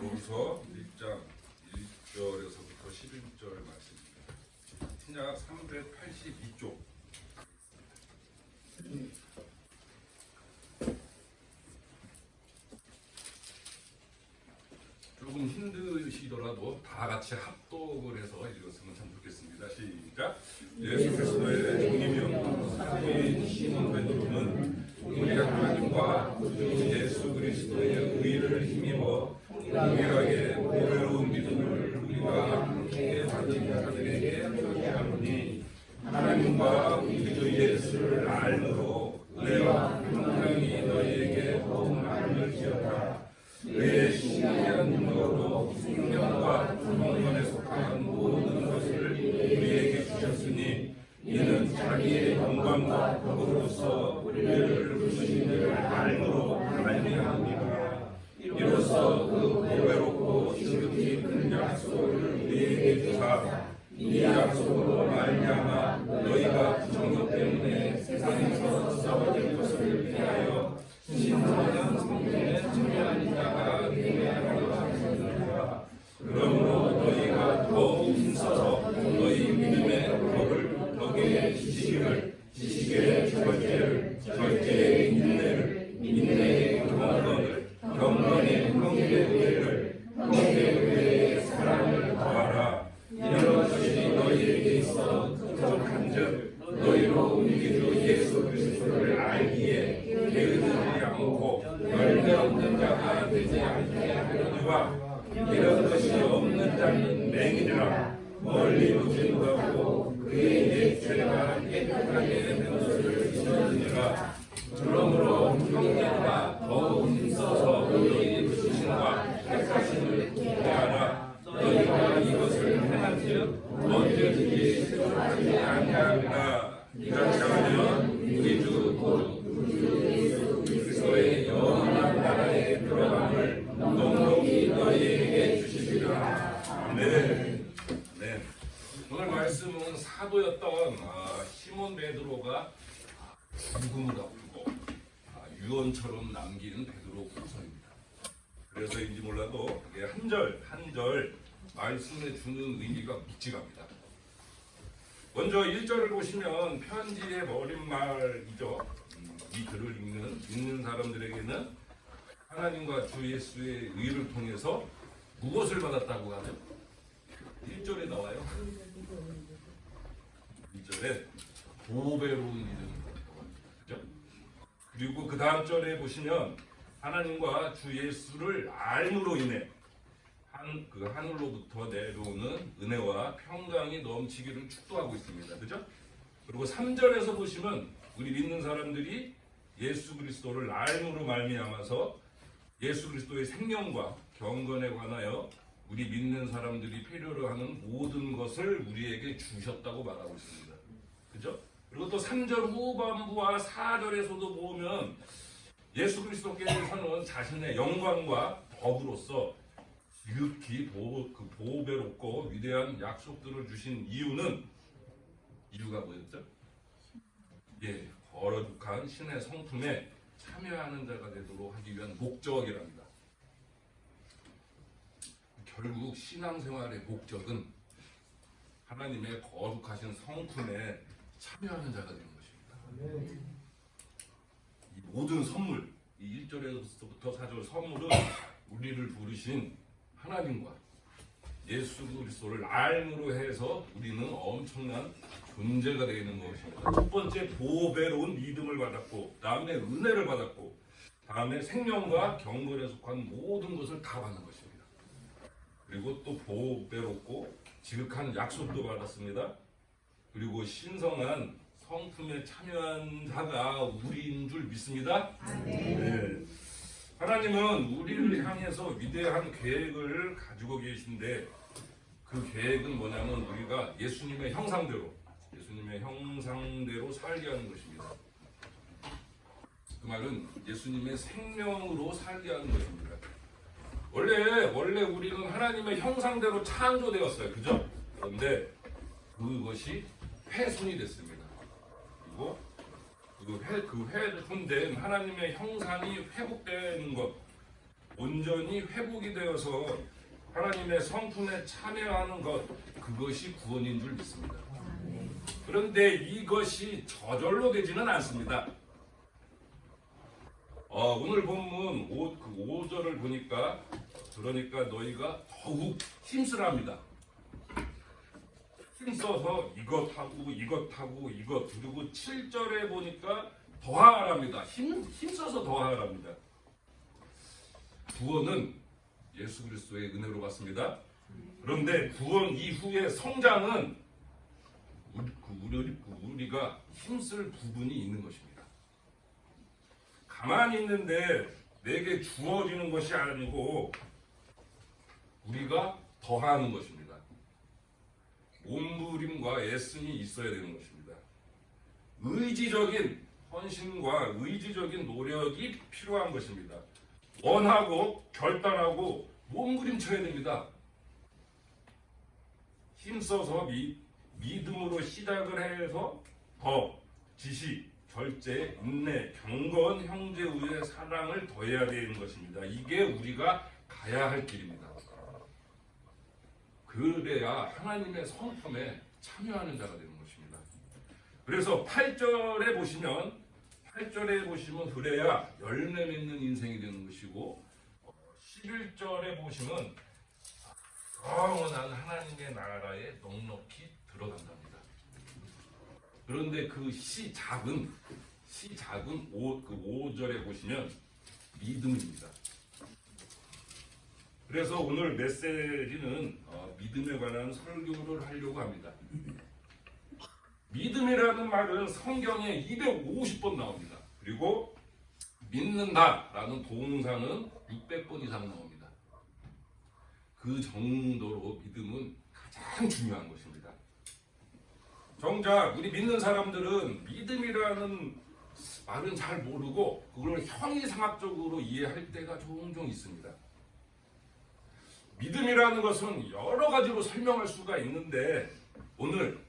베드로후서 1장 1절에서부터 11절 말씀입니다. 신약 382쪽. 조금 힘드시더라도 다 같이 합독을 해서 읽었으면 참 좋겠습니다. 시작. 예수 그리스도의 종이며 사도인 시몬 베드로는 우리 하나님과 구주 예수 그리스도의 의를 힘입어 동일하게 보배로운 믿음을 우리가 함께 가진 자들에게 표시하노니 하나님과 우리 주 예수를 알므로 은혜와 평강이 너희에게 더욱 많을지어다. 그의 신비한 능력으로 생명과 경건에 속한 모든 것을 우리에게 주셨으니 이는 자기의 영광과 법으로서 우리를 부르신 이를 알므로 말미암으리라. 이로써 그 보배롭고 지극히 큰 약속을 우리에게 주사 이 약속으로 말미암아 너희가 정욕 때문에 세상에서 싸워질 것을 피하여 신성한 성품에 참여하는 자가 되게 하려 하시느니라. 그러므로 너희가 더욱 힘써서 너희 믿음의 덕을 지식의 절제를 절제의 인내의 경건의 형제의를 형제의의 사랑을 더하라. 이런 것이 너희에게 있어 부족한즉 너희로 우리 주 예수 그리스도를 알기에 게으르지 않고 열매 없는 자가 되지 않게 하려니와 이런 것이 없는 자는 맹인이라 멀리 부진하고 그의 옛죄가 깨끗하게 된 것을 잊었느니라. 그러므로 형제가 더욱 힘써서 너희 부르심과 택하심을 구하라. 너희가 이것을 행한즉 언제든지 실족하지 아니하리라. 이같이 하면 우리 주 예수 그리스도의 영원한 나라에 들어감을 넉넉히 너희에게 주시리라. 아멘. 네. 오늘 말씀은 사도였던 시몬 베드로가 죽음을 앞두고 유언처럼 남긴 베드로 후서입니다. 그래서인지 몰라도 이게 한 절 말씀에 주는 의미가 묵직합니다. 먼저 1절을 보시면 편지의 머릿말이죠. 이 글을 읽는 사람들에게는 하나님과 주 예수의 의를 통해서 무엇을 받았다고 하죠? 1절에 나와요. 1절에 보배로운 믿음. 그죠? 그리고 그 다음 절에 보시면 하나님과 주 예수를 알므로 인해 그 하늘로부터 내려오는 은혜와 평강이 넘치기를 축도하고 있습니다. 그죠? 그리고 3절에서 보시면 우리 믿는 사람들이 예수 그리스도를 알므로 말미암아서 예수 그리스도의 생명과 경건에 관하여 우리 믿는 사람들이 필요로 하는 모든 것을 우리에게 주셨다고 말하고 있습니다. 그죠? 그리고 또 3절 후반부와 4절에서도 보면 예수 그리스도께서는 자신의 영광과 법으로서 지극히 보배롭고 위대한 약속들을 주신 이유가 뭐였죠? 예, 거룩한 신의 성품에 참여하는 자가 되도록 하기 위한 목적이랍니다. 결국 신앙생활의 목적은 하나님의 거룩하신 성품에 참여하는 자가 되는 것입니다. 이 모든 선물, 이 1절에서부터 4절 선물은 우리를 부르신 하나님과 예수 그리스도를 알므로 해서 우리는 엄청난 존재가 되는 것입니다. 첫 번째 보배로운 믿음을 받았고, 다음에 은혜를 받았고, 다음에 생명과 경건에 속한 모든 것을 다 받는 것입니다. 그리고 또 보배롭고 지극한 약속도 받았습니다. 그리고 신성한 성품에 참여한 자가 우리인 줄 믿습니다. 네. 하나님은 우리를 향해서 위대한 계획을 가지고 계신데 그 계획은 뭐냐면 우리가 예수님의 형상대로 살게 하는 것입니다. 그 말은 예수님의 생명으로 살게 하는 것입니다. 원래 우리는 하나님의 형상대로 창조되었어요. 그죠? 그런데 그것이 훼손이 됐습니다. 그리고 그 훼손된 하나님의 형상이 회복되는 것, 온전히 회복이 되어서 하나님의 성품에 참여하는 것, 그것이 구원인 줄 믿습니다. 그런데 이것이 저절로 되지는 않습니다. 오늘 본문 5절을 보니까, 그러니까 너희가 더욱 힘쓰랍니다. 힘써서 이것하고 그리고 7절에 보니까 더하랍니다. 힘써서 더하랍니다. 구원은 예수 그리스도의 은혜로 받습니다. 그런데 구원 이후의 성장은 우리가 힘쓸 부분이 있는 것입니다. 가만히 있는데 내게 주어지는 것이 아니고 우리가 더하는 것입니다. 몸부림과 애씀이 있어야 되는 것입니다. 의지적인 헌신과 의지적인 노력이 필요한 것입니다. 원하고 결단하고 몸부림쳐야 됩니다. 힘써서 믿음으로 시작을 해서 더 지식, 절제, 인내, 경건, 형제 우의 사랑을 더해야 되는 것입니다. 이게 우리가 가야 할 길입니다. 그래야 하나님의 성품에 참여하는 자가 되는 것입니다. 그래서 8절에 보시면 그래야 열매 맺는 인생이 되는 것이고 11절에 보시면 영원한 하나님의 나라에 넉넉히 들어간답니다. 그런데 그 시 작은 5절에 보시면 믿음입니다. 그래서 오늘 메시지는 믿음에 관한 설교를 하려고 합니다. 믿음이라는 말은 성경에 250번 나옵니다. 그리고 믿는다라는 동사는 600번 이상 나옵니다. 그 정도로 믿음은 가장 중요한 것입니다. 정작 우리 믿는 사람들은 믿음이라는 말은 잘 모르고 그걸 형이상학적으로 이해할 때가 종종 있습니다. 믿음이라는 것은 여러 가지로 설명할 수가 있는데 오늘은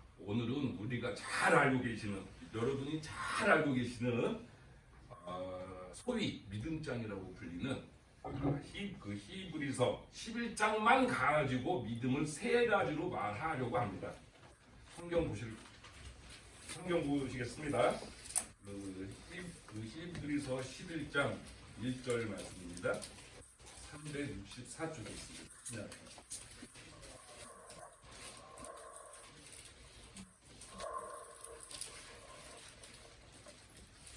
우리가 잘 알고 계시는, 여러분이 잘 알고 계시는 소위 믿음장이라고 불리는 그 히브리서 11장만 가지고 믿음을 세 가지로 말하려고 합니다. 성경 보시겠습니다. 그 히브리서 11장 1절 말씀입니다. 364쪽에 있습니다.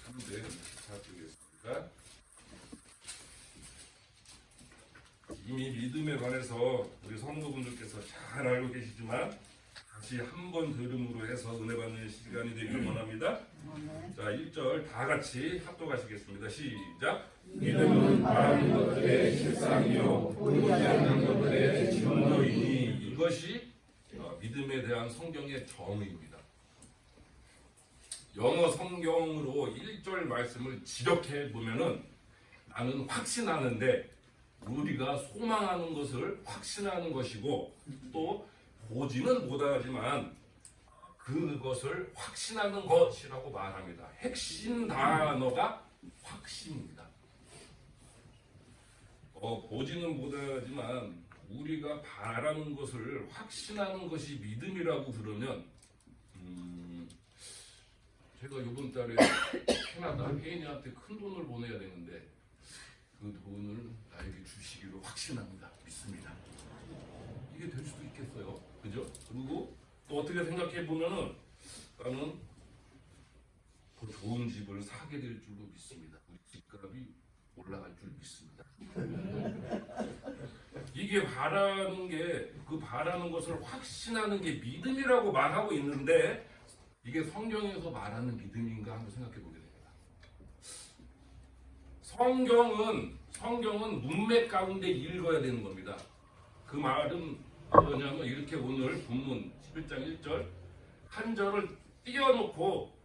364쪽에 있습니다. 이미 믿음에 관해서 우리 성도분들께서 잘 알고 계시지만 다시 한 번 들음으로 해서 은혜 받는 시간이 되기를 원합니다. 자, 1절 다 같이 합독하시겠습니다. 시작. 믿음은 바라는 것들의 실상이요 보이지 않는 것들의 증거이니. 이것이 믿음에 대한 성경의 정의입니다. 영어 성경으로 1절 말씀을 지적해 보면은 나는 확신하는데, 우리가 소망하는 것을 확신하는 것이고 또 보지는 못하지만 그것을 확신하는 것이라고 말합니다. 핵심 단어가 확신입니다. 보지는 못하지만 우리가 바라는 것을 확신하는 것이 믿음이라고 그러면 제가 이번 달에 캐나다 혜인이한테 큰 돈을 보내야 되는데 그 돈을 나에게 주시기로 확신합니다. 믿습니다. 이게 될 수도 있겠어요. 그죠? 그리고 또 어떻게 생각해 보면은 나는 더 좋은 집을 사게 될 줄도 믿습니다. 우리 집값이 올라갈 줄 믿습니다. 이게 바라는 것을 확신하는 게 믿음이라고 말하고 있는데 이게 성경에서 말하는 믿음인가 한번 생각해 보게 됩니다. 성경은 문맥 가운데 읽어야 되는 겁니다. 그 말은 뭐냐면 이렇게 오늘 본문 11장 1절 한 절을 띄워놓고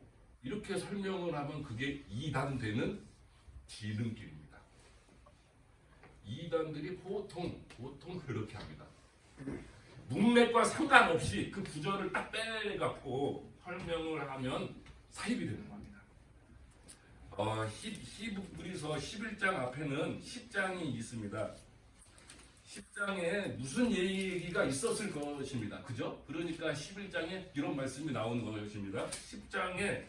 이렇게 설명을 하면 그게 이단되는 지름길입니다. 이단들이 보통 그렇게 합니다. 문맥과 상관없이 그 구절을 딱 빼갖고 설명을 하면 사입이 되는 겁니다. 히브리서 11장 앞에는 10장이 있습니다. 10장에 무슨 얘기가 있었을 것입니다. 그죠? 그러니까 11장에 이런 말씀이 나오는 것입니다. 10장에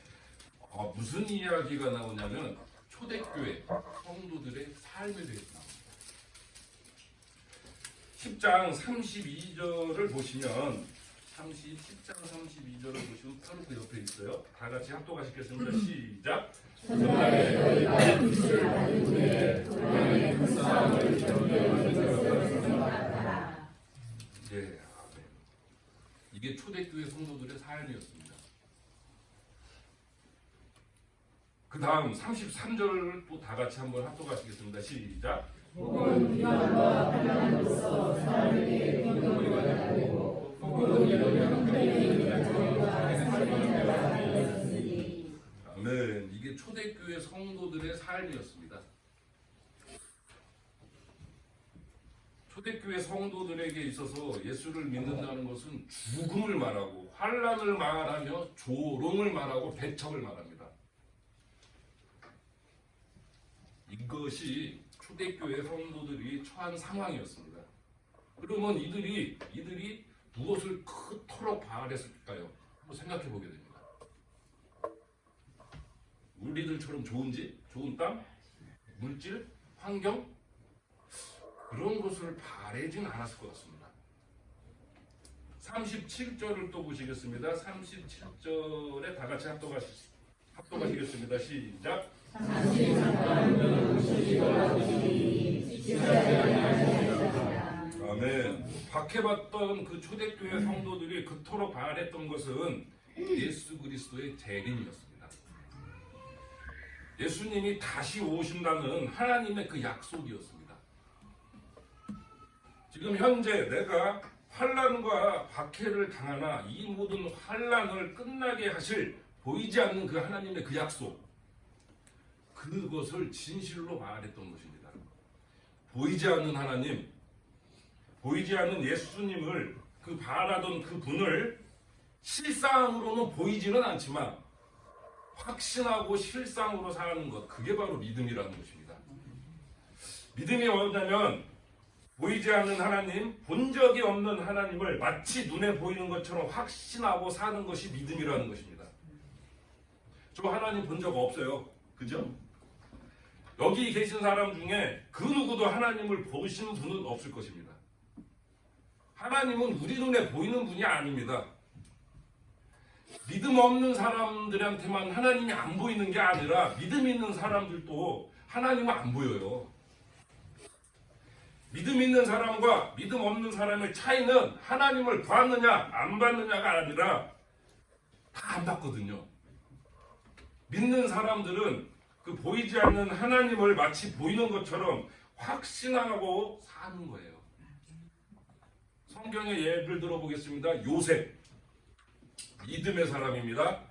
무슨 이야기가 나오냐면 초대교회 성도들의 삶에 대해서 나옵니다. 10장 32절을 보시면 10장 32절을 보시면 바로 그 옆에 있어요. 다 같이 합독하시겠습니다. 시작. 예, 이게 초대교회 성도들의 삶이었습니다. 그 다음 33절을 또 다 같이 한번 합독하시겠습니다. 시작. 복은 위안과 하나님으로서 사람에게 경건이가 되고 아멘. 이게 초대교회 성도들의 삶이었습니다. 초대교회 성도들에게 있어서 예수를 믿는다는 것은 죽음을 말하고 환난을 말하며 조롱을 말하고 배척을 말합니다. 이것이 초대교회 성도들이 처한 상황이었습니다. 그러면 이들이 무엇을 그토록 바랬을까요? 한번 생각해 보게 됩니다. 우리들처럼 좋은 집, 좋은 땅, 물질, 환경 그런 것을 바라진 않았을 것 같습니다. 37절을 또 보시겠습니다. 37절에 다 같이 합독하시겠습니다. 시작. 아멘. 박해받던 그 초대교회 성도들이 그토록 바랬던 것은 예수 그리스도의 재림이었습니다. 예수님이 다시 오신다는 하나님의 그 약속이었습니다. 지금 현재 내가 환난과 박해를 당하나 이 모든 환난을 끝나게 하실 보이지 않는 그 하나님의 그 약속, 그것을 진실로 말했던 것입니다. 보이지 않는 하나님, 보이지 않는 예수님을 그 바라던 그 분을 실상으로는 보이지는 않지만 확신하고 실상으로 사는 것, 그게 바로 믿음이라는 것입니다. 믿음이 뭐냐면 보이지 않는 하나님, 본 적이 없는 하나님을 마치 눈에 보이는 것처럼 확신하고 사는 것이 믿음이라는 것입니다. 저 하나님 본 적 없어요. 그죠? 여기 계신 사람 중에 그 누구도 하나님을 보시는 분은 없을 것입니다. 하나님은 우리 눈에 보이는 분이 아닙니다. 믿음 없는 사람들한테만 하나님이 안 보이는 게 아니라 믿음 있는 사람들도 하나님은 안 보여요. 믿음 있는 사람과 믿음 없는 사람의 차이는 하나님을 봤느냐 안 봤느냐가 아니라 다 안 봤거든요. 믿는 사람들은 그 보이지 않는 하나님을 마치 보이는 것처럼 확신하고 사는 거예요. 성경의 예를 들어보겠습니다. 요셉, 믿음의 사람입니다.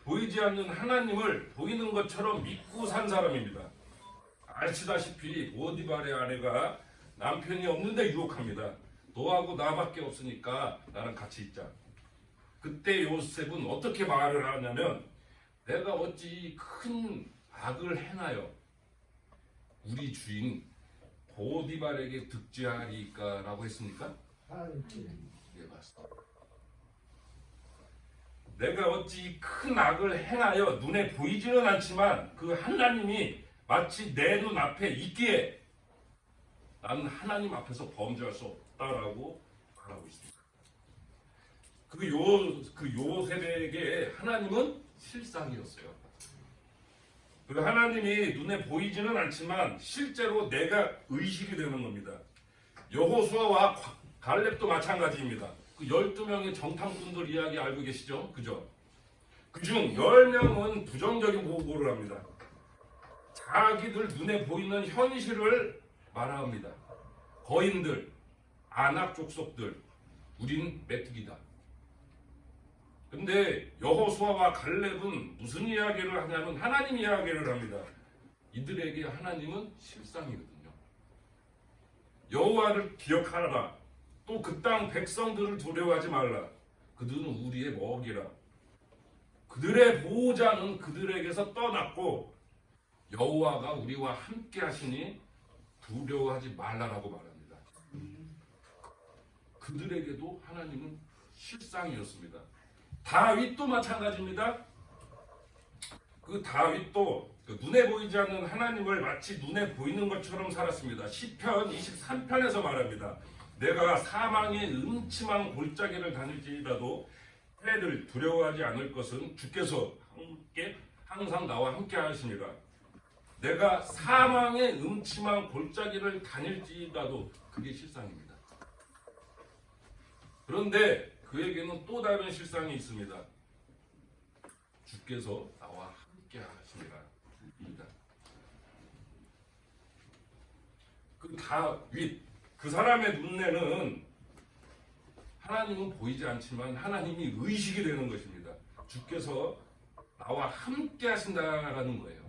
보이지 않는 하나님을 보이는 것처럼 믿고 산 사람입니다. 아시다시피 보디발의 아내가 남편이 없는데 유혹합니다. 너하고 나밖에 없으니까 나랑 같이 있자. 그때 요셉은 어떻게 말을 하냐면, 내가 어찌 큰 악을 행하여 우리 주인 보디발에게 득지하리까 라고 했습니까? 네, 맞습니다. 내가 어찌 큰 악을 행하여 눈에 보이지는 않지만 그 하나님이 마치 내 눈 앞에 있기에 나는 하나님 앞에서 범죄할 수 없다라고 말하고 있습니다. 그 요셉에게 하나님은 실상이었어요. 그 하나님이 눈에 보이지는 않지만 실제로 내가 의식이 되는 겁니다. 여호수아와 갈렙도 마찬가지입니다. 그 12명의 정탐꾼들 이야기 알고 계시죠? 그죠? 그중 10명은 부정적인 보고를 합니다. 자기들 눈에 보이는 현실을 말합니다. 거인들, 아낙 족속들, 우린 메뚜기다. 근데 여호수아와 갈렙은 무슨 이야기를 하냐면 하나님 이야기를 합니다. 이들에게 하나님은 실상이거든요. 여호와를 기억하라. 또 그 땅 백성들을 두려워하지 말라. 그들은 우리의 먹이라. 그들의 보호자는 그들에게서 떠났고 여호와가 우리와 함께 하시니 두려워하지 말라라고 말합니다. 그들에게도 하나님은 실상이었습니다. 다윗도 마찬가지입니다. 그 다윗도 눈에 보이지 않는 하나님을 마치 눈에 보이는 것처럼 살았습니다. 시편 23편에서 말합니다. 내가 사망의 음침한 골짜기를 다닐지라도 해를 두려워하지 않을 것은 주께서 항상 나와 함께 하시니라. 내가 사망의 음침한 골짜기를 다닐지라도 그게 실상입니다. 그런데 그에게는 또 다른 실상이 있습니다. 주께서 나와 함께 하시니라. 그 다윗, 그 사람의 눈에는 하나님은 보이지 않지만 하나님이 의식이 되는 것입니다. 주께서 나와 함께 하신다라는 거예요.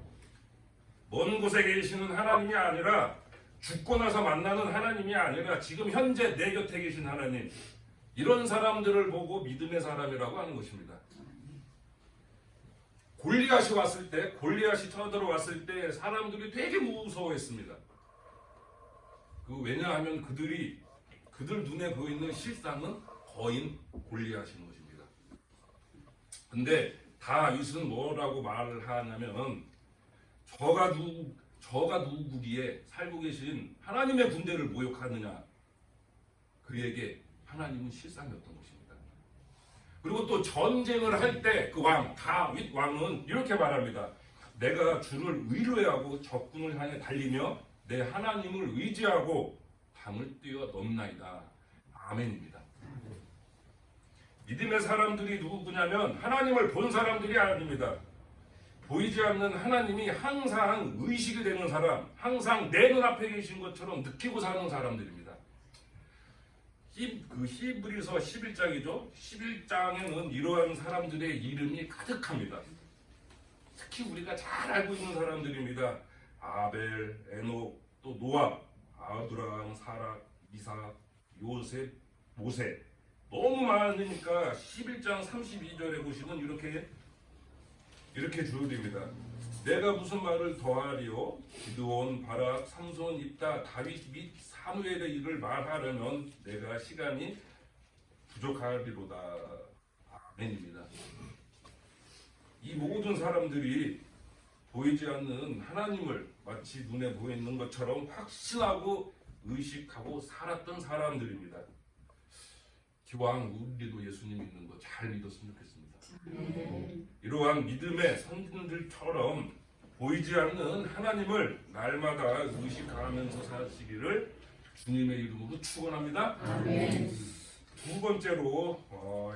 먼 곳에 계시는 하나님이 아니라 죽고 나서 만나는 하나님이 아니라 지금 현재 내 곁에 계신 하나님, 이런 사람들을 보고 믿음의 사람이라고 하는 것입니다. 골리앗이 왔을 때, 골리앗이 쳐들어왔을 때 사람들이 되게 무서워했습니다. 왜냐하면 그들 눈에 보이는 실상은 거인 골리앗인 것입니다. 근데 다윗은 뭐라고 말을 하냐면 저가 누구기에 살고 계신 하나님의 군대를 모욕하느냐. 그에게 하나님은 실상이었던 것입니다. 그리고 또 전쟁을 할 때 그 왕, 다윗 왕은 이렇게 말합니다. 내가 주를 의뢰하고 적군을 향해 달리며 내 하나님을 의지하고 담을 뛰어 넘나이다. 아멘입니다. 믿음의 사람들이 누구냐면 하나님을 본 사람들이 아닙니다. 보이지 않는 하나님이 항상 의식이 되는 사람, 항상 내 눈앞에 계신 것처럼 느끼고 사는 사람들입니다. 히브리서 11장이죠. 11장에는 이러한 사람들의 이름이 가득합니다. 특히 우리가 잘 알고 있는 사람들입니다. 아벨, 에녹, 또 노아, 아브라함, 사라, 이삭, 요셉, 모세. 너무 많으니까 11장 32절에 보시면 이렇게 주어집니다. 내가 무슨 말을 더하리요? 기드온, 바락, 삼손, 입다, 다윗 및 사무엘의 일을 말하려면 내가 시간이 부족하리로다. 아멘입니다. 이 모든 사람들이 보이지 않는 하나님을 마치 눈에 보이는 것처럼 확신하고 의식하고 살았던 사람들입니다. 기왕 우리도 예수님 믿는 거 잘 믿었으면 좋겠습니다. 이러한 믿음의 선진들처럼 보이지 않는 하나님을 날마다 의식하면서 사시기를 주님의 이름으로 축원합니다. 두 번째로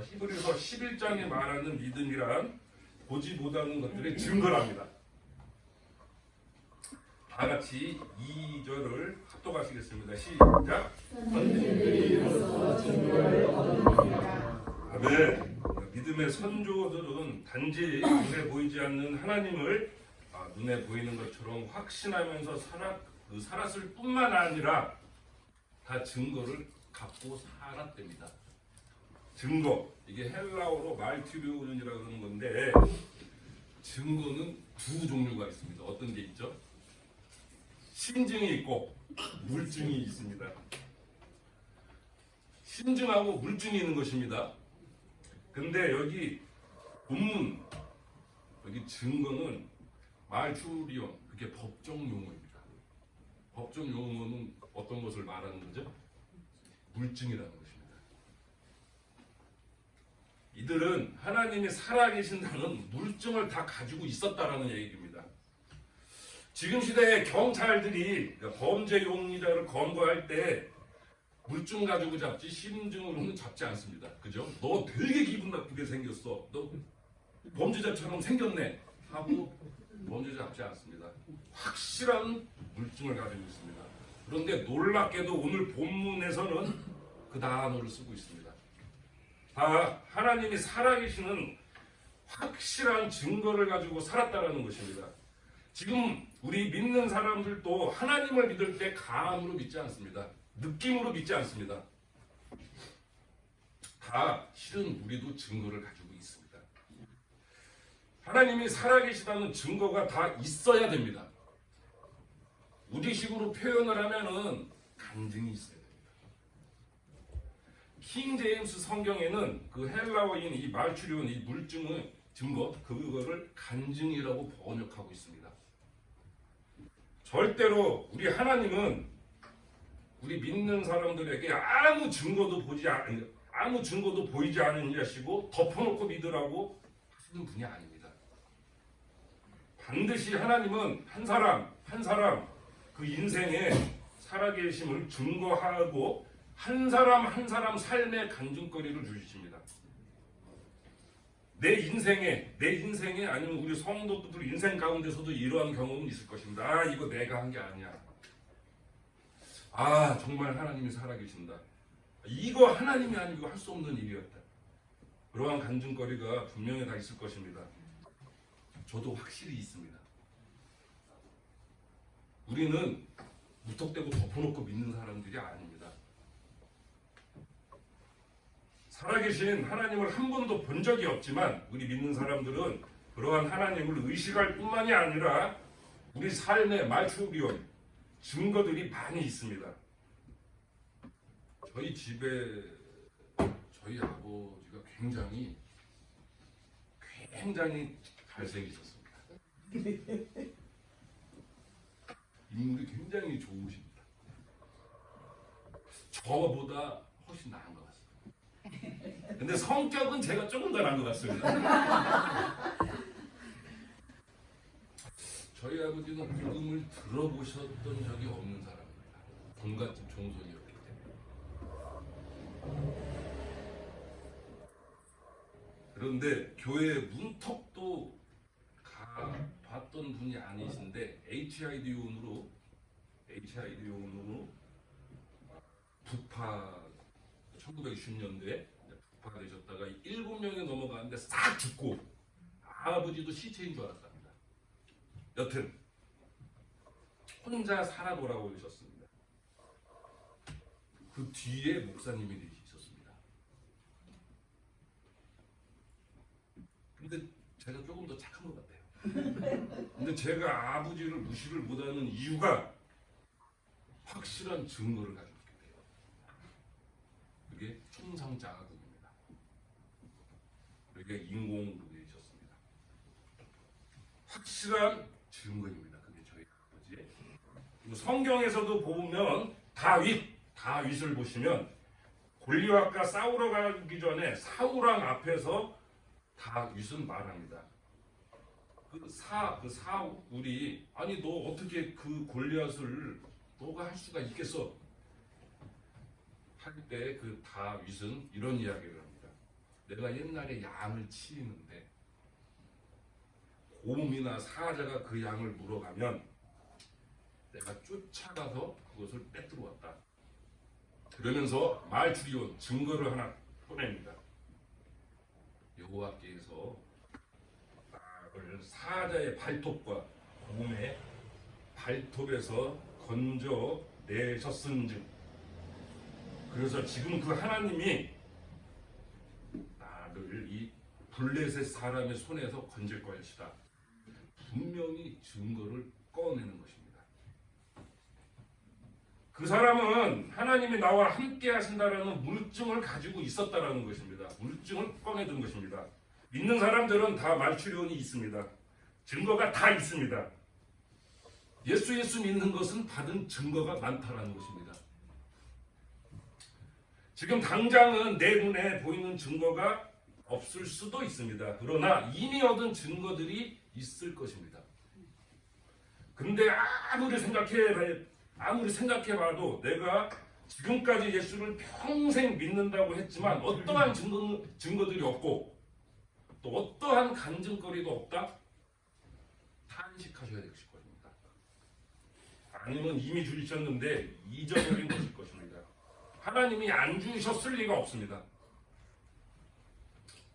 히브리서 11장에 말하는 믿음이란 보지 못하는 것들의 증거랍니다. 다 같이 2절을 합독하시겠습니다. 시작. 선지자들로서 증거를 얻으리라. 아멘. 믿음의 선조들은 단지 눈에 보이지 않는 하나님을 눈에 보이는 것처럼 확신하면서 살았을 뿐만 아니라 다 증거를 갖고 살았답니다. 증거, 이게 헬라어로 말티리온이라고 하는 건데 증거는 두 종류가 있습니다. 어떤 게 있죠? 심증이 있고 물증이 있습니다. 심증하고 물증이 있는 것입니다. 근데 여기 본문, 여기 증거는 말추리온, 그게 법정 용어입니다. 법정 용어는 어떤 것을 말하는 거죠? 물증이라는 것입니다. 이들은 하나님이 살아계신다는 물증을 다 가지고 있었다라는 얘기입니다. 지금 시대의 경찰들이 범죄 용의자를 검거할 때 물증 가지고 잡지 심증으로는 잡지 않습니다. 그죠? 너 되게 기분 나쁘게 생겼어. 너 범죄자처럼 생겼네. 하고 범죄자 잡지 않습니다. 확실한 물증을 가지고 있습니다. 그런데 놀랍게도 오늘 본문에서는 그 단어를 쓰고 있습니다. 다 하나님이 살아계시는 확실한 증거를 가지고 살았다라는 것입니다. 지금 우리 믿는 사람들도 하나님을 믿을 때 감으로 믿지 않습니다. 느낌으로 믿지 않습니다. 다 실은 우리도 증거를 가지고 있습니다. 하나님이 살아계시다는 증거가 다 있어야 됩니다. 우리식으로 표현을 하면은 간증이 있어야 됩니다. 킹 제임스 성경에는 그 헬라어인 이 말추리온 이 물증의 증거 그거를 간증이라고 번역하고 있습니다. 절대로 우리 하나님은 우리 믿는 사람들에게 아무 증거도 보이지 않은 자시고 덮어놓고 믿으라고 하시는 분이 아닙니다. 반드시 하나님은 한 사람 그 인생에 살아계심을 증거하고 한 사람 삶의 간증거리를 주십니다. 내 인생에 아니면 우리 성도들 인생 가운데서도 이러한 경험은 있을 것입니다. 아, 이거 내가 한 게 아니야. 아, 정말 하나님이 살아계신다. 이거 하나님이 아니고 할 수 없는 일이었다. 그러한 간증거리가 분명히 다 있을 것입니다. 저도 확실히 있습니다. 우리는 무턱대고 덮어놓고 믿는 사람들이 아닙니다. 살아계신 하나님을 한 번도 본 적이 없지만 우리 믿는 사람들은 그러한 하나님을 의식할 뿐만이 아니라 우리 삶의 말추리온 증거들이 많이 있습니다. 저희 집에 저희 아버지가 굉장히 잘생기셨습니다. 인물이 굉장히 좋으십니다. 저보다 훨씬 나은 것 같습니다. 근데 성격은 제가 조금 더 나은 것 같습니다. 저희 아버지는 복음을 들어보셨던 적이 없는 사람입니다. 본갓집 종손이었기 때문에. 그런데 교회 문턱도 가봤던 분이 아니신데 HID용으로 부파 1960년대에 부파가 되셨다가 7명이 넘어가는데 싹 죽고 아버지도 시체인 줄 알았답니다. 여튼 혼자 살아 돌아오셨습니다. 그 뒤에 목사님이 되셨습니다. 근데 제가 조금 더 착한 것 같아요. 근데 제가 아버지를 무시를 못하는 이유가 확실한 증거를 가지고 있기 때문에. 그게 총상자금입니다. 그게 인공으로 되셨습니다. 확실한 증거입니다. 그게 저희 아버지의. 성경에서도 보면 다윗을 보시면 골리앗과 싸우러 가기 전에 사울왕 앞에서 다윗은 말합니다. 사울이 아니 너 어떻게 그 골리앗을 너가 할 수가 있겠어? 할 때 그 다윗은 이런 이야기를 합니다. 내가 옛날에 양을 치는데 곰이나 사자가 그 양을 물어가면 내가 쫓아가서 그것을 빼들어왔다. 그러면서 말추리온 증거를 하나 꺼냅니다. 여호와께서 나를 사자의 발톱과 곰의 발톱에서 건져내셨은즉 그래서 지금 그 하나님이 나를 이 블레셋 사람의 손에서 건질 것이다. 분명히 증거를 꺼내는 것입니다. 그 사람은 하나님이 나와 함께 하신다라는 물증을 가지고 있었다라는 것입니다. 물증을 꺼내든 것입니다. 믿는 사람들은 다 말추리온이 있습니다. 증거가 다 있습니다. 예수 믿는 것은 받은 증거가 많다라는 것입니다. 지금 당장은 내 눈에 보이는 증거가 없을 수도 있습니다. 그러나 이미 얻은 증거들이 있을 것입니다. 근데 아무리 생각해봐도 내가 지금까지 예수를 평생 믿는다고 했지만 어떠한 증거들이 없고 또 어떠한 간증거리도 없다? 탄식하셔야 될 것입니다. 아니면 이미 주셨는데 잊어버린 것일 것입니다. 하나님이 안 주셨을 리가 없습니다.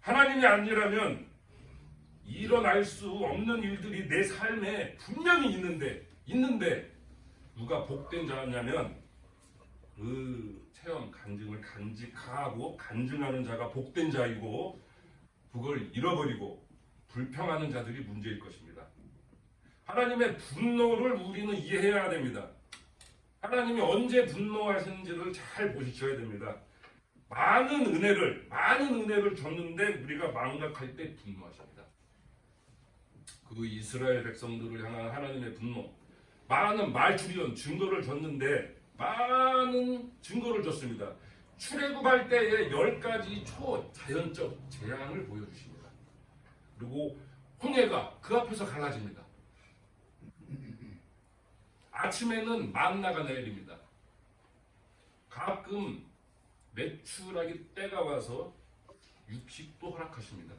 하나님이 아니라면 일어날 수 없는 일들이 내 삶에 분명히 있는데 누가 복된 자냐면 그 체험 간증을 간직하고 간증하는 자가 복된 자이고 그걸 잃어버리고 불평하는 자들이 문제일 것입니다. 하나님의 분노를 우리는 이해해야 됩니다. 하나님이 언제 분노하시는지를 잘 보셔야 됩니다. 많은 은혜를 줬는데 우리가 망각할 때 분노하십니다. 그 이스라엘 백성들을 향한 하나님의 분노, 많은 말주리온 증거를 줬는데 많은 증거를 줬습니다. 출애굽할 때에 10가지 초자연적 재앙을 보여주십니다. 그리고 홍해가 그 앞에서 갈라집니다. 아침에는 만나가 내립니다. 가끔 매출하기 때가 와서 육식도 허락하십니다.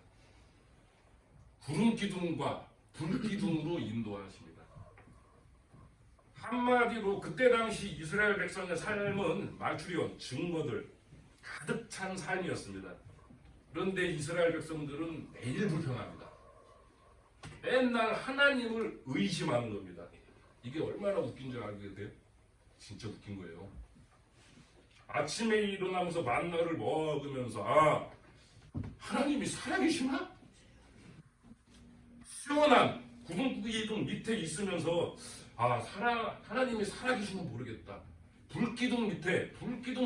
구름 기둥과 불 기둥으로 인도하십니다. 한마디로 그때 당시 이스라엘 백성의 삶은 말주리온 증거들 가득 찬 삶이었습니다. 그런데 이스라엘 백성들은 매일 불평합니다. 맨날 하나님을 의심하는 겁니다. 이게 얼마나 웃긴 줄 알게 돼요? 진짜 웃긴 거예요. 아침에 일어나면서 만나를 먹으면서 하나님이 살아계시나? 시원한 구름 기둥 밑에 있으면서 하나님이 살아계시면 모르겠다. 불기둥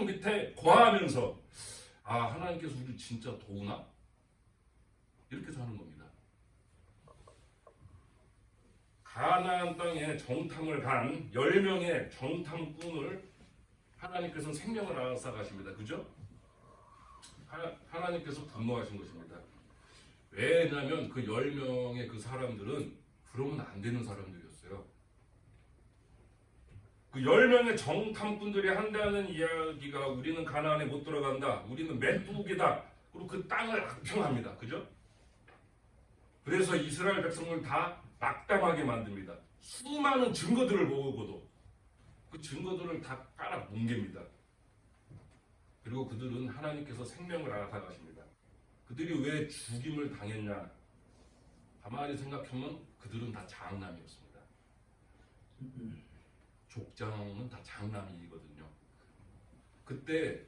밑에 거하면서 하나님께서 우리 진짜 도우나? 이렇게 사는 겁니다. 가나안 땅에 정탐을 간 10명의 정탐꾼을 하나님께서는 생명을 앗아가십니다. 그죠? 하나님께서 분노하신 것입니다. 왜냐하면 그 10명의 그 사람들은 그러면 안 되는 사람들이었어요. 그 10명의 정탐꾼들이 한다는 이야기가 우리는 가나안에 못 들어간다. 우리는 메뚜기다. 그리고 그 땅을 악평합니다. 그죠? 그래서 이스라엘 백성을 다 낙담하게 만듭니다. 수많은 증거들을 보고도 그 증거들을 다 깔아 뭉갭니다. 그리고 그들은 하나님께서 생명을 앗아가십니다. 그들이 왜 죽임을 당했냐? 가만히 생각하면 그들은 다 장남이었습니다. 족장은 다 장남이거든요. 그때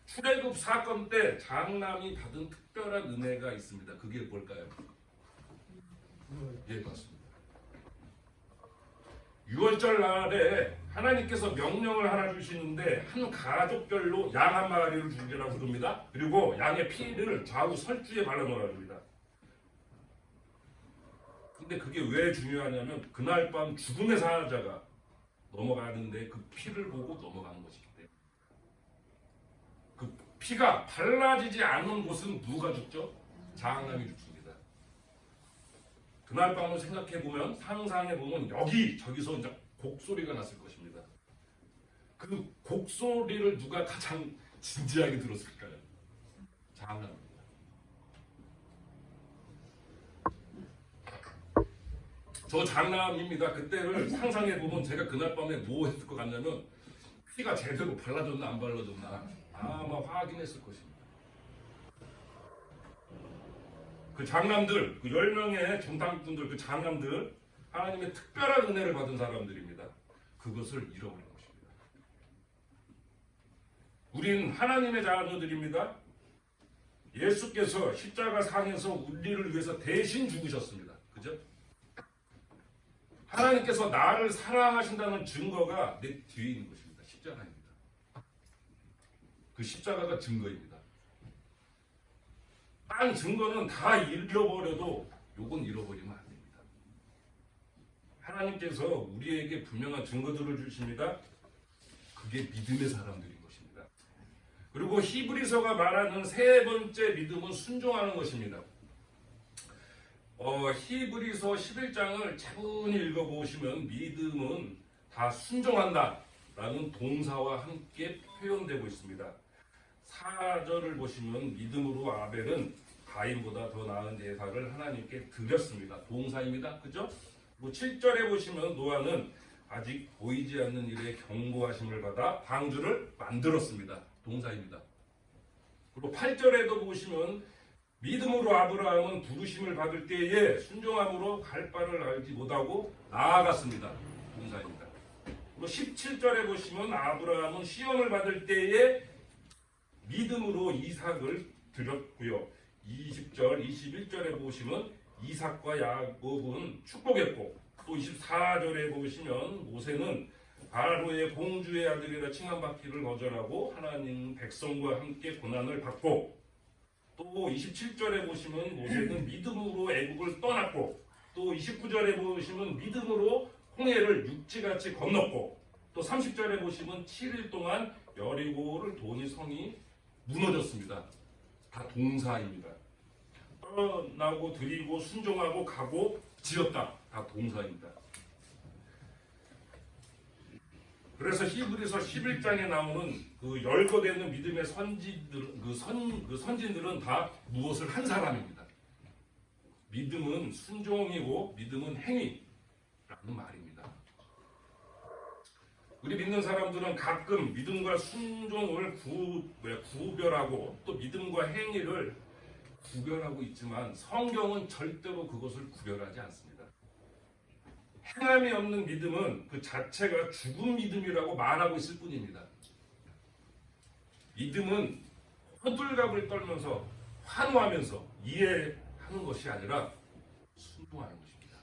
출애굽 사건 때 장남이 받은 특별한 은혜가 있습니다. 그게 뭘까요? 예, 맞습니다. 유월절 날에 하나님께서 명령을 하나 주시는데 한 가족별로 양 한 마리를 주기라고 그럽니다. 그리고 양의 피를 좌우 설주에 발라놓으라 합니다. 근데 그게 왜 중요하냐면 그날 밤 죽음의 사자가 넘어가는데 그 피를 보고 넘어가는 것이기 때문에 그 피가 발라지지 않는 곳은 누가 죽죠? 장남이 죽습니다. 그날 밤을 생각해보면 상상해보면 저기서 이제 곡소리가 났을 것입니다. 그 곡소리를 누가 가장 진지하게 들었을까요? 장남입니다. 저 장남입니다. 그때를 상상해보면 제가 그날 밤에 뭐 했을 것 같냐면 피가 제대로 발라졌나 안 발라졌나 아마 확인했을 것입니다. 그 장남들, 그 10명의 정탐꾼들, 그 장남들 하나님의 특별한 은혜를 받은 사람들입니다. 그것을 잃어버린 것입니다. 우린 하나님의 자녀들입니다. 예수께서 십자가 상에서 우리를 위해서 대신 죽으셨습니다. 그죠? 하나님께서 나를 사랑하신다는 증거가 내 뒤에 있는 것입니다. 십자가입니다. 그 십자가가 증거입니다. 딴 증거는 다 잃어버려도 요건 잃어버리면 안 됩니다. 하나님께서 우리에게 분명한 증거들을 주십니다. 그게 믿음의 사람들인 것입니다. 그리고 히브리서가 말하는 세 번째 믿음은 순종하는 것입니다. 히브리서 11장을 차분히 읽어보시면 믿음은 다 순종한다 라는 동사와 함께 표현되고 있습니다. 4절을 보시면 믿음으로 아벨은 가인보다 더 나은 제사를 하나님께 드렸습니다. 동사입니다. 그죠? 7절에 보시면 노아는 아직 보이지 않는 일에 경고하심을 받아 방주를 만들었습니다. 동사입니다. 그리고 8절에도 보시면 믿음으로 아브라함은 부르심을 받을 때에 순종함으로 갈 바를 알지 못하고 나아갔습니다. 동사입니다. 그리고 17절에 보시면 아브라함은 시험을 받을 때에 믿음으로 이삭을 드렸고요. 20절, 21절에 보시면 이삭과 야곱은 축복했고, 또 24절에 보시면 모세는 바로의 공주의 아들이라 칭함받기를 거절하고 하나님 백성과 함께 고난을 받고, 또 27절에 보시면 모세는 믿음으로 애국을 떠났고, 또 29절에 보시면 믿음으로 홍해를 육지같이 건넜고, 또 30절에 보시면 7일 동안 여리고를 도니 성이 무너졌습니다. 다 동사입니다. 떠나고 드리고 순종하고 가고 지었다. 다 동사입니다. 그래서 히브리서 11장에 나오는 그 열거되는 믿음의 선진들은 다 무엇을 한 사람입니다. 믿음은 순종이고 믿음은 행위라는 말입니다. 우리 믿는 사람들은 가끔 믿음과 순종을 구별하고 또 믿음과 행위를 구별하고 있지만 성경은 절대로 그것을 구별하지 않습니다. 행함이 없는 믿음은 그 자체가 죽은 믿음이라고 말하고 있을 뿐입니다. 믿음은 호들갑을 떨면서 환호하면서 이해하는 것이 아니라 순종하는 것입니다.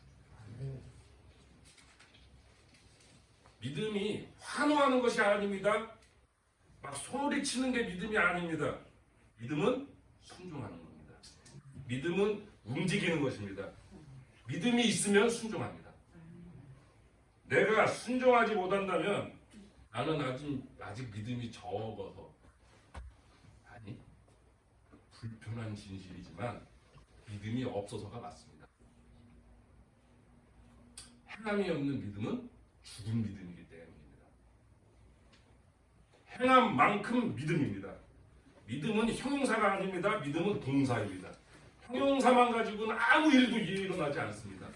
믿음이 환호하는 것이 아닙니다. 막 소리치는 게 믿음이 아닙니다. 믿음은 순종하는 겁니다. 믿음은 움직이는 것입니다. 믿음이 있으면 순종합니다. 내가 순종하지 못한다면 나는 아직 믿음이 적어서, 아니, 불편한 진실이지만 믿음이 없어서가 맞습니다. 행함이 없는 믿음은 죽은 믿음이기 때문입니다. 행함만큼 믿음입니다. 믿음은 형용사가 아닙니다. 믿음은 동사입니다. 형용사만 가지고는 아무 일도 일어나지 않습니다.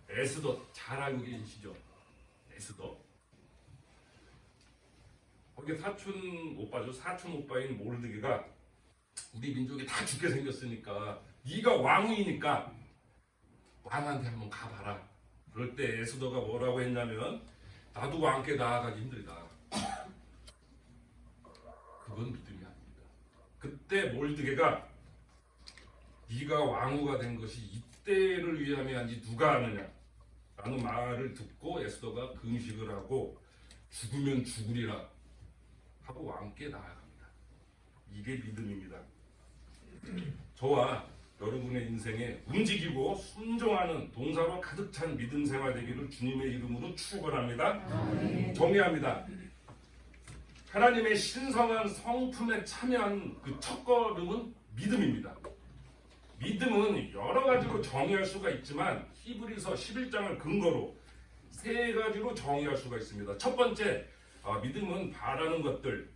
에스더 잘 알고 계시죠? 에스더. 거기 사촌 오빠죠. 사촌 오빠인 모르드게가 우리 민족이 다 죽게 생겼으니까 네가 왕이니까 왕한테 한번 가봐라. 그럴 때 에스더가 뭐라고 했냐면, 나도 왕께 나아가기 힘들다. 그건 믿음이 아닙니다. 그때 몰드게가 네가 왕후가 된 것이 이때를 위함이란지 누가 아느냐 라는 말을 듣고 에스더가 금식을 하고 죽으면 죽으리라 하고 왕께 나아갑니다. 이게 믿음입니다. 저와 여러분의 인생에 움직이고 순종하는 동사로 가득 찬 믿음 생활 되기를 주님의 이름으로 축원합니다. 정리합니다. 하나님의 신성한 성품에 참여한 그 첫걸음은 믿음입니다. 믿음은 여러 가지로 정의할 수가 있지만 히브리서 11장을 근거로 세 가지로 정의할 수가 있습니다. 첫 번째, 믿음은 바라는 것들,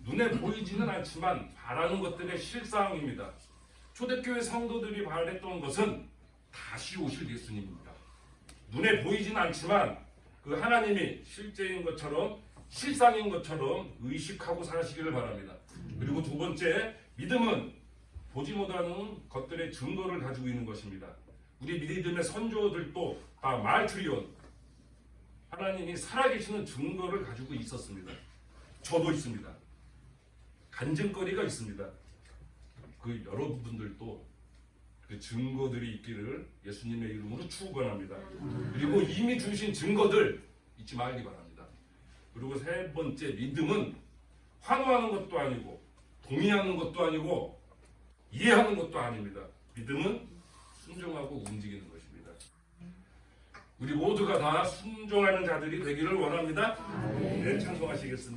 눈에 보이지는 않지만 바라는 것들의 실상입니다. 초대교회 성도들이 바랬던 것은 다시 오실 예수님입니다. 눈에 보이지는 않지만 그 하나님이 실제인 것처럼, 실상인 것처럼 의식하고 사시기를 바랍니다. 그리고 두 번째, 믿음은 보지 못하는 것들의 증거를 가지고 있는 것입니다. 우리 믿음의 선조들도 다 말투리온 하나님이 살아계시는 증거를 가지고 있었습니다. 저도 있습니다. 간증거리가 있습니다. 그 여러분들도 그 증거들이 있기를 예수님의 이름으로 축원합니다. 그리고 이미 주신 증거들 잊지 말기 바랍니다. 그리고 세 번째, 믿음은 환호하는 것도 아니고 동의하는 것도 아니고 이해하는 것도 아닙니다. 믿음은 순종하고 움직이는 것입니다. 우리 모두가 다 순종하는 자들이 되기를 원합니다. 네, 찬송하시겠습니다.